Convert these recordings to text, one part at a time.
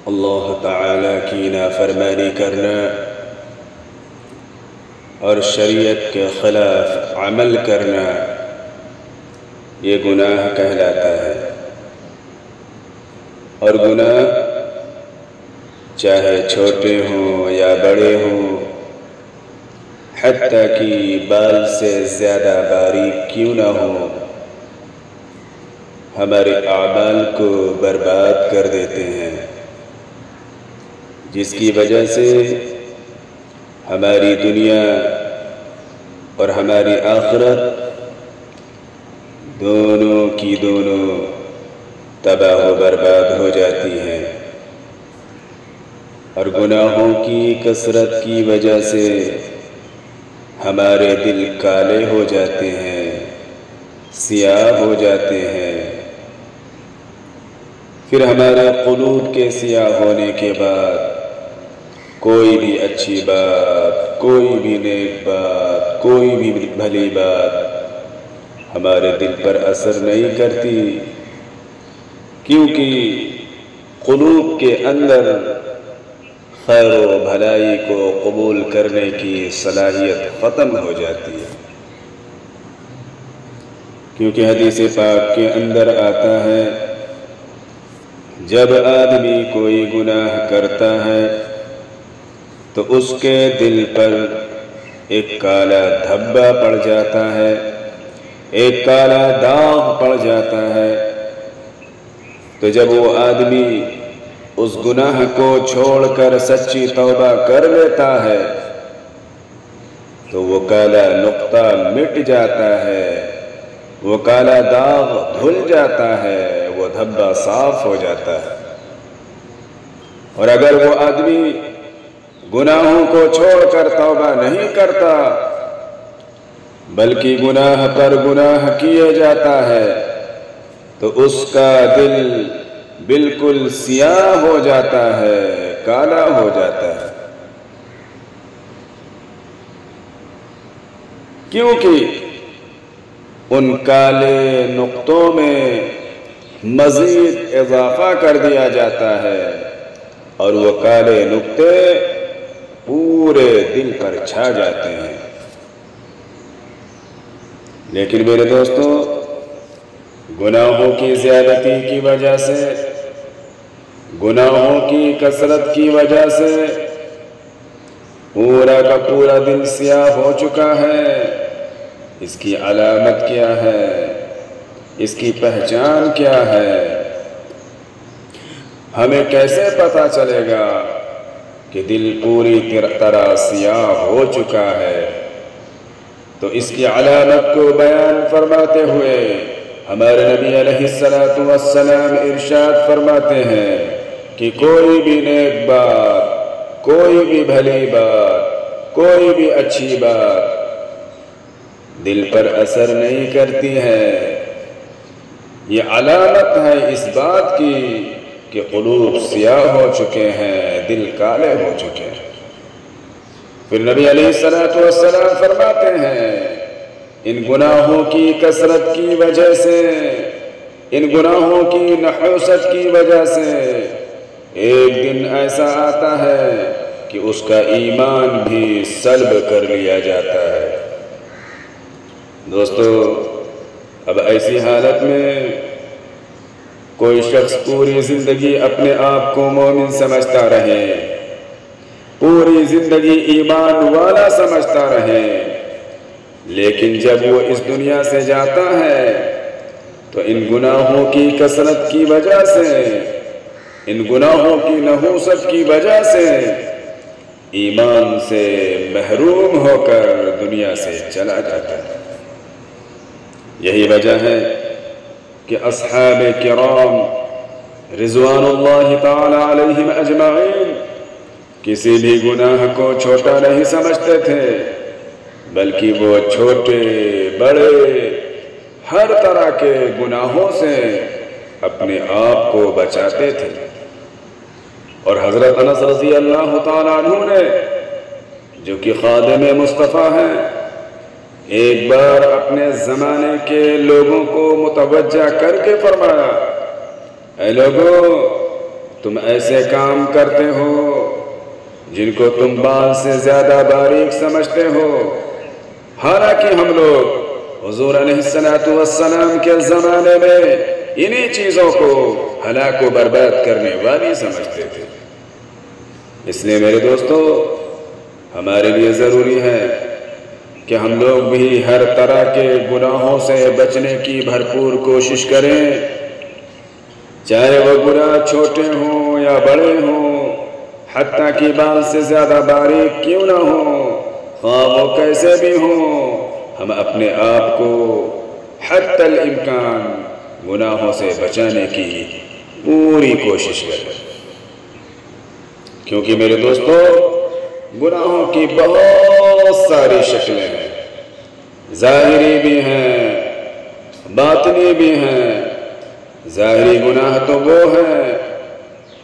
اللہ تعالیٰ کی نافرمانی کرنا اور شریعت کے خلاف عمل کرنا یہ گناہ کہلاتا ہے۔ اور گناہ چاہے چھوٹے ہوں یا بڑے ہوں، حتیٰ کہ بال سے زیادہ باریک کیوں نہ ہوں، ہمارے اعمال کو برباد کر دیتے ہیں، جس کی وجہ سے ہماری دنیا اور ہماری آخرت دونوں کی دونوں تباہ و برباد ہو جاتی ہیں۔ اور گناہوں کی کثرت کی وجہ سے ہمارے دل کالے ہو جاتے ہیں، سیاہ ہو جاتے ہیں۔ پھر ہمارے قلوب کے سیاہ ہونے کے بعد کوئی بھی اچھی بات، کوئی بھی نیک بات، کوئی بھی بھلی بات ہمارے دل پر اثر نہیں کرتی، کیونکہ قلوب کے اندر خیر و بھلائی کو قبول کرنے کی صلاحیت ختم ہو جاتی ہے۔ کیونکہ حدیث پاک کے اندر آتا ہے، جب آدمی کوئی گناہ کرتا ہے تو اس کے دل پر ایک کالا دھبا پڑ جاتا ہے، ایک کالا داغ پڑ جاتا ہے۔ تو جب وہ آدمی اس گناہ کو چھوڑ کر سچی توبہ کر لیتا ہے تو وہ کالا نقطہ مٹ جاتا ہے، وہ کالا داغ دھل جاتا ہے، وہ دھبا صاف ہو جاتا ہے۔ اور اگر وہ آدمی گناہوں کو چھوڑ کر توبہ نہیں کرتا، بلکہ گناہ پر گناہ کیے جاتا ہے، تو اس کا دل بالکل سیاہ ہو جاتا ہے، کالا ہو جاتا ہے۔ کیونکہ ان کالے نقطوں میں مزید اضافہ کر دیا جاتا ہے، اور وہ کالے نقطے پورے دل پر چھا جاتے ہیں۔ لیکن میرے دوستو، گناہوں کی زیادتی کی وجہ سے، گناہوں کی کثرت کی وجہ سے پورا کا پورا دل سیاہ ہو چکا ہے۔ اس کی علامت کیا ہے؟ اس کی پہچان کیا ہے؟ ہمیں کیسے پتہ چلے گا کہ دل پوری طرح سیاہ ہو چکا ہے؟ تو اس کی علامت کو بیان فرماتے ہوئے ہمارے نبی علیہ السلام ارشاد فرماتے ہیں کہ کوئی بھی نیک بات، کوئی بھی بھلی بات، کوئی بھی اچھی بات دل پر اثر نہیں کرتی ہے۔ یہ علامت ہے اس بات کی کہ قلوب سیاہ ہو چکے ہیں، دل کالے ہو چکے ہیں۔ پھر نبی علیہ السلام فرماتے ہیں، ان گناہوں کی کثرت کی وجہ سے، ان گناہوں کی نحوست کی وجہ سے ایک دن ایسا آتا ہے کہ اس کا ایمان بھی سلب کر لیا جاتا ہے۔ دوستو، اب ایسی حالت میں کوئی شخص پوری زندگی اپنے آپ کو مومن سمجھتا رہے، پوری زندگی ایمان والا سمجھتا رہے، لیکن جب وہ اس دنیا سے جاتا ہے تو ان گناہوں کی کثرت کی وجہ سے، ان گناہوں کی نحوست کی وجہ سے ایمان سے محروم ہو کر دنیا سے چلا جاتا ہے۔ یہی وجہ ہے کہ اصحاب کرام رضوان اللہ تعالی علیہم اجمعین کسی بھی گناہ کو چھوٹا نہیں سمجھتے تھے، بلکہ وہ چھوٹے بڑے ہر طرح کے گناہوں سے اپنے آپ کو بچاتے تھے۔ اور حضرت انس رضی اللہ تعالیٰ عنہ نے، جو کہ خادم مصطفیٰ ہیں، ایک بار اپنے زمانے کے لوگوں کو متوجہ کر کے فرمایا، اے لوگوں، تم ایسے کام کرتے ہو جن کو تم بال سے زیادہ باریک سمجھتے ہو، حالانکہ ہم لوگ حضور علیہ السلام کے زمانے میں انہی چیزوں کو ہلاک و برباد کرنے والی سمجھتے تھے۔ اس لیے میرے دوستو، ہمارے لیے ضروری ہے کہ ہم لوگ بھی ہر طرح کے گناہوں سے بچنے کی بھرپور کوشش کریں، چاہے وہ گناہ چھوٹے ہوں یا بڑے ہوں، حتیٰ کہ بال سے زیادہ باریک کیوں نہ ہوں، خواہ وہ کیسے بھی ہوں، ہم اپنے آپ کو حتی الامکان گناہوں سے بچانے کی پوری کوشش کریں، کیونکہ میرے دوستو گناہوں کی بہت ساری شکلیں ہیں، ظاہری بھی ہیں، باطنی بھی ہیں۔ ظاہری گناہ تو وہ ہیں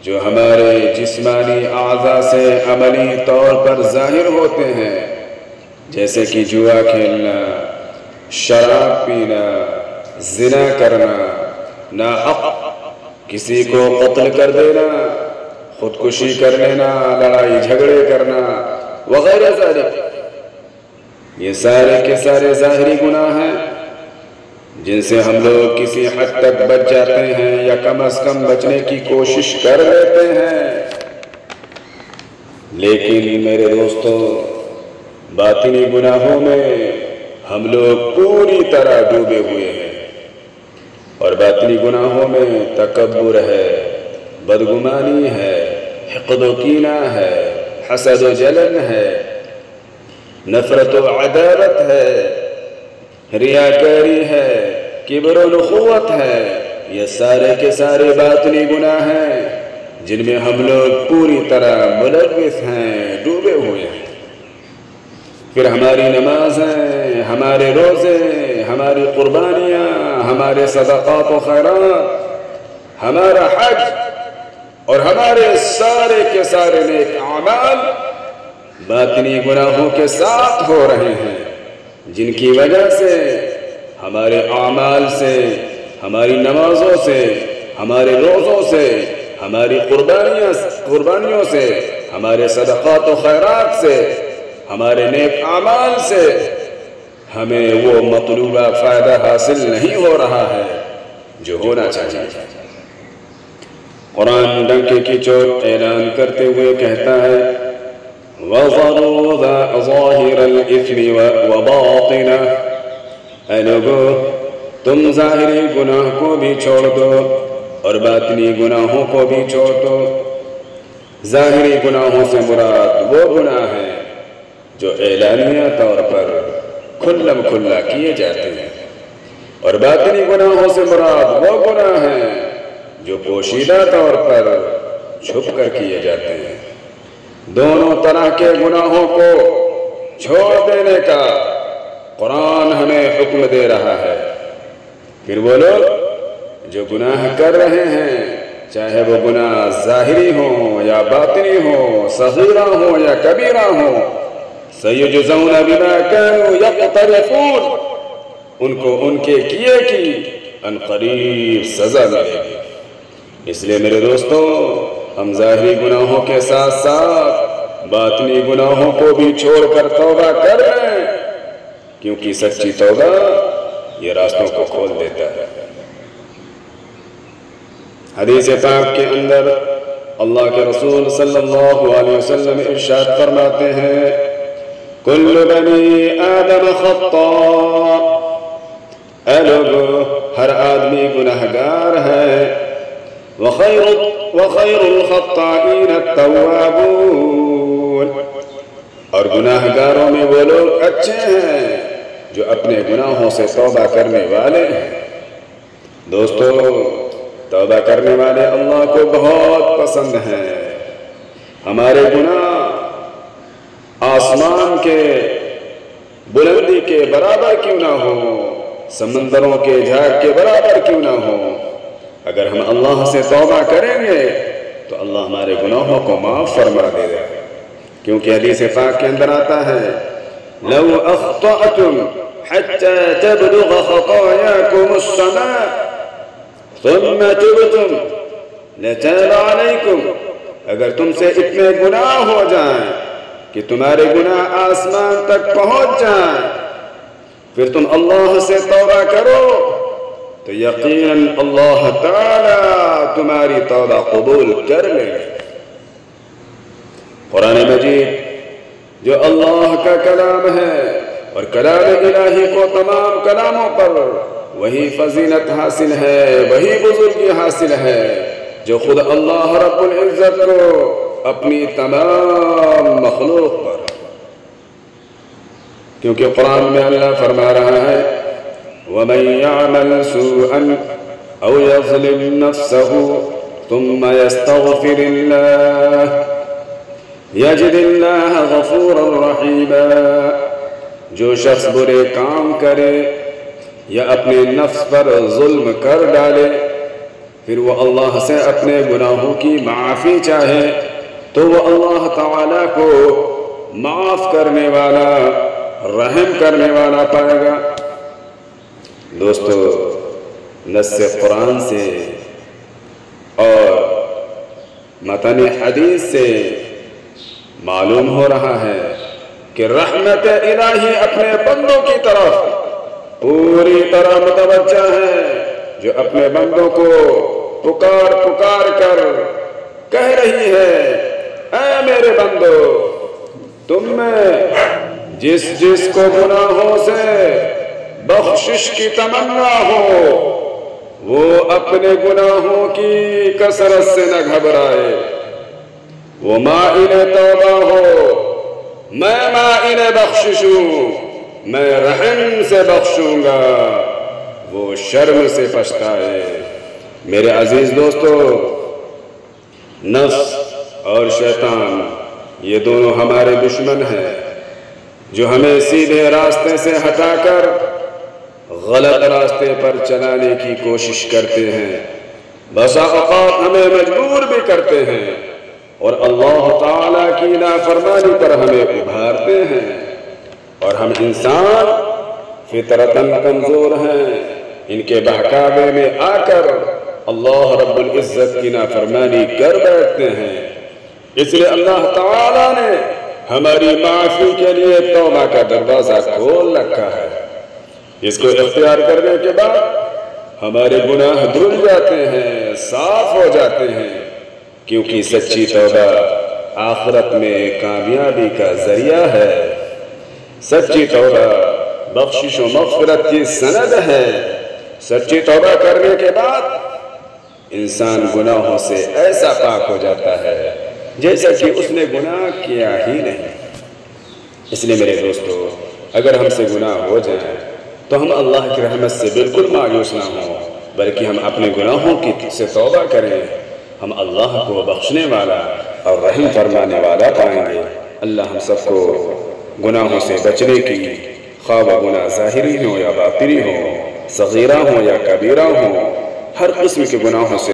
جو ہمارے جسمانی اعضاء سے عملی طور پر ظاہر ہوتے ہیں، جیسے کہ جوا کھیلنا، شراب پینا، زنا کرنا، ناحق کسی کو قتل کر دینا، خودکشی کر لینا، لڑائی جھگڑے کرنا وغیرہ ذالک۔ یہ سارے کے سارے ظاہری گناہ ہیں جن سے ہم لوگ کسی حد تک بچ جاتے ہیں یا کم از کم بچنے کی کوشش کر لیتے ہیں۔ لیکن میرے دوستو، باطنی گناہوں میں ہم لوگ پوری طرح ڈوبے ہوئے ہیں، اور باطنی گناہوں میں تکبر ہے، بدگمانی ہے، حقد و کینہ ہے، حسد و جلن ہے، نفرت و عداوت ہے، ریاکاری ہے، کبر و نخوت ہے۔ یہ سارے کے سارے باطنی گناہ ہیں جن میں ہم لوگ پوری طرح ملوث ہیں، ڈوبے ہوئے ہیں۔ پھر ہماری نمازیں، ہمارے روزے، ہماری قربانیاں، ہمارے صدقات و خیرات، ہمارا حج اور ہمارے سارے کے سارے نیک اعمال باطنی گناہوں کے ساتھ ہو رہے ہیں، جن کی وجہ سے ہمارے اعمال سے، ہماری نمازوں سے، ہمارے روزوں سے، ہماری قربانیوں سے، ہمارے صدقات و خیرات سے، ہمارے نیک اعمال سے ہمیں وہ مطلوبہ فائدہ حاصل نہیں ہو رہا ہے جو ہونا چاہیے۔ قرآن ڈنکے کی چوٹ اعلان کرتے ہوئے کہتا ہے وَذَرُوا ظَاهِرَ الْإِثْمِ وَبَاطِنَهُ، اے لوگو تم ظاہری گناہ کو بھی چھوڑ دو اور باطنی گناہوں کو بھی چھوڑ دو۔ ظاہری گناہوں سے مراد وہ گناہ ہیں جو اعلانیہ طور پر کھلم کھلا کیے جاتے ہیں، اور باطنی گناہوں سے مراد وہ گناہ ہیں جو پوشیدہ طور پر چھپ کر کیے جاتے ہیں۔ دونوں طرح کے گناہوں کو چھوڑ دینے کا قرآن ہمیں حکم دے رہا ہے۔ پھر وہ لوگ جو گناہ کر رہے ہیں، چاہے وہ گناہ ظاہری ہوں یا باطنی ہوں، صغیرہ ہوں یا کبیرہ ہوں، سَيُجْزَوْنَ بِمَا كَانُوا يَقْتَرِفُونَ، ان کو ان کے کیے کی عنقریب سزا ملے گی۔ اس لیے میرے دوستو، ہم ظاہری گناہوں کے ساتھ ساتھ باطنی گناہوں کو بھی چھوڑ کر توبہ کر لیں، کیونکہ سچی توبہ یہ راستوں کو کھول دیتا ہے۔ حدیث پاک کے اندر اللہ کے رسول صلی اللہ علیہ وسلم ارشاد فرماتے ہیں کل بنی آدم خطاء، اے لوگو ہر آدمی گناہگار ہے، وخیر الخطائین التوابون، اور گناہگاروں میں وہ لوگ اچھے ہیں جو اپنے گناہوں سے توبہ کرنے والے ہیں۔ دوستو، توبہ کرنے والے اللہ کو بہت پسند ہیں۔ ہمارے گناہ آسمان کے بلندی کے برابر کیوں نہ ہو، سمندروں کے جھاگ کے برابر کیوں نہ ہو، اگر ہم اللہ سے توبہ کریں گے تو اللہ ہمارے گناہوں کو معاف فرما دے گا، کیونکہ حدیث پاک کے اندر آتا ہے لو اخطأتم حتى تبلغ خطاياكم السماء ثم تبتم لتاب علیکم، اگر تم سے اتنے گناہ ہو جائیں کہ تمہارے گناہ آسمان تک پہنچ جائیں، پھر تم اللہ سے توبہ کرو تو یقیناً اللہ تعالیٰ تمہاری توبہ قبول کر لے گا۔ قرآن مجید جو اللہ کا کلام ہے، اور کلام الہی کو تمام کلاموں پر وہی فضیلت حاصل ہے، وہی بزرگی حاصل ہے جو خود اللہ رب العزت کو اپنی تمام مخلوق پر، کیونکہ قرآن میں اللہ فرما رہا ہے وَمَن يَعْمَلْ سُوءًا أَوْ يَظْلِمْ نَفْسَهُ ثُمَّ يَسْتَغْفِرِ اللَّهَ يَجِدِ اللَّهَ غَفُورًا رَحِيمًا۔ جو شخص برے کام کرے یا اپنے نفس پر ظلم کر ڈالے، پھر وہ اللہ سے اپنے گناہوں کی معافی چاہے تو وہ اللہ تعالیٰ کو معاف کرنے والا، رحم کرنے والا پائے گا۔ دوستو، نص قرآن سے اور متن حدیث سے معلوم ہو رہا ہے کہ رحمت الہی اپنے بندوں کی طرف پوری طرح متوجہ ہے، جو اپنے بندوں کو پکار پکار کر کہہ رہی ہے اے میرے بندو، تم میں جس کو گناہوں سے بخشش کی تمنا ہو وہ اپنے گناہوں کی کثرت سے نہ گھبرائے، وہ مائل توبہ ہو، میں مائل بخشش ہوں، میں رحم سے بخشوں گا، وہ شرم سے پچھتائے۔ میرے عزیز دوستو، نفس اور شیطان یہ دونوں ہمارے دشمن ہیں جو ہمیں سیدھے راستے سے ہٹا کر غلط راستے پر چلانے کی کوشش کرتے ہیں، بسا اوقات ہمیں مجبور بھی کرتے ہیں اور اللہ تعالیٰ کی نافرمانی پر ہمیں ابھارتے ہیں، اور ہم انسان فطرتاً کمزور ہیں، ان کے بہکاوے میں آ کر اللہ رب العزت کی نافرمانی کر بیٹھتے ہیں۔ اس لیے اللہ تعالیٰ نے ہماری معافی کے لیے توبہ کا دروازہ کھول رکھا ہے۔ اس کو اختیار کرنے کے بعد ہمارے گناہ دھل جاتے ہیں، صاف ہو جاتے ہیں، کیونکہ سچی توبہ آخرت میں کامیابی کا ذریعہ ہے۔ سچی توبہ بخشش و مغفرت کی سند ہے۔ سچی توبہ کرنے کے بعد انسان گناہوں سے ایسا پاک ہو جاتا ہے جیسا کہ اس نے گناہ کیا ہی نہیں۔ اس لیے میرے دوستو، اگر ہم سے گناہ ہو جائے تو ہم اللہ کی رحمت سے بالکل مایوس نہ ہوں، بلکہ ہم اپنے گناہوں سے توبہ کریں، ہم اللہ کو بخشنے والا اور رحم فرمانے والا پائیں گے۔ اللہ ہم سب کو گناہوں سے بچنے کی، خواہ وہ گناہ ظاہری ہوں یا باطنی ہوں، صغیرہ ہوں یا کبیرہ ہوں، ہر قسم کے گناہوں سے